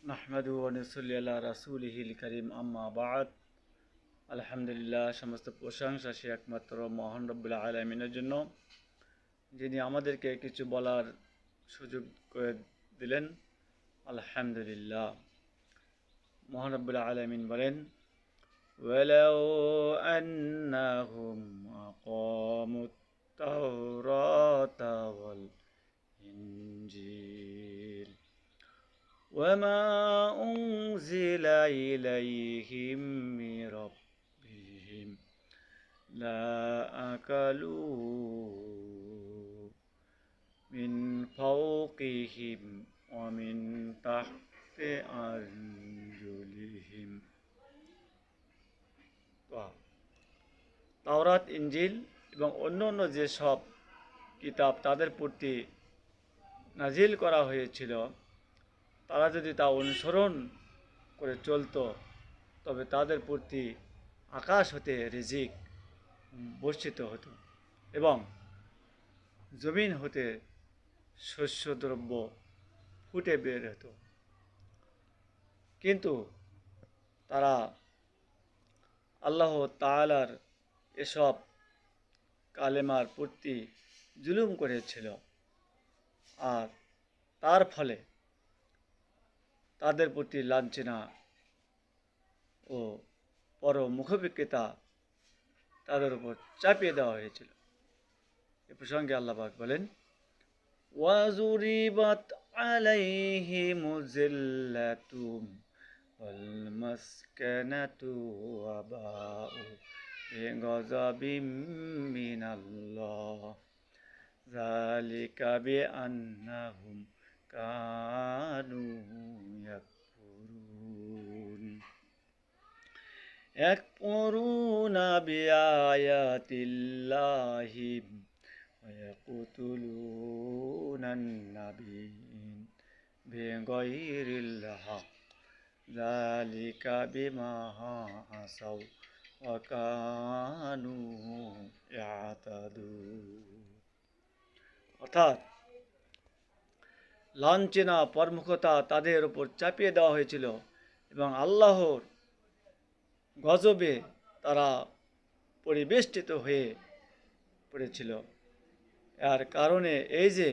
নাহমাদুহু ওয়া নুসাল্লি আলা রাসূলিহিল কারীম আম্মা বা'দ। আলহামদুলিল্লাহ, সমস্ত প্রশংসা সে একমাত্র মহান রব্বুল আলামিনের জন্য, যিনি আমাদেরকে কিছু বলার সুযোগ করে দিলেন। আলহামদুলিল্লাহ। মহান রব্বুল আলামিন বলেন, ওয়ালাউ আন্নাহুম আকামুত তাওরাতা ওয়াল ইনজিল وما أنزل إليهم من ربهم لأكلوا من فوقهم ومن تحت أرجلهم। তাওরাত, ইনজিল এবং অন্য যে সব কিতাব তাদের প্রতি নাজিল করা হয়েছিল, তারা যদি তা অনুসরণ করে চলত, তবে তাদের প্রতি আকাশ হতে রিজিক বর্ষিত হতো এবং জমিন হতে শস্যদ্রব্য ফুটে বের হতো। কিন্তু তারা আল্লাহ তাআলার এসব কালেমার প্রতি জুলুম করেছিল, আর তার ফলে তাদের প্রতি লাঞ্ছনা ও পরমুখবিক্রেতা তাদের উপর চাপিয়ে দেওয়া হয়েছিল। এ প্রসঙ্গে আল্লাহ পাক বলেন, ওয়াজুরিবাত আলাইহিমুজ জিল্লাতু ওয়াল মাসকানাতু ওয়া বাউ বিগাযাবিম মিনাল্লাহ যালিকা বিআন্নাহুম কানু ইয়াকফুরুনা বিআয়াতিল্লাহি ওয়া ইয়াকতুলুনান নাবিয়্যিন বিগাইরিল হক যালিকা বিমা আসাউ ওয়া কানু ইয়াতাদুন। অর্থাৎ লাঞ্ছনা, পরমুখতা তাদের উপর চাপিয়ে দেওয়া হয়েছিল এবং আল্লাহর গজবে তারা পরিবেষ্টিত হয়ে পড়েছিল। এর কারণে এই যে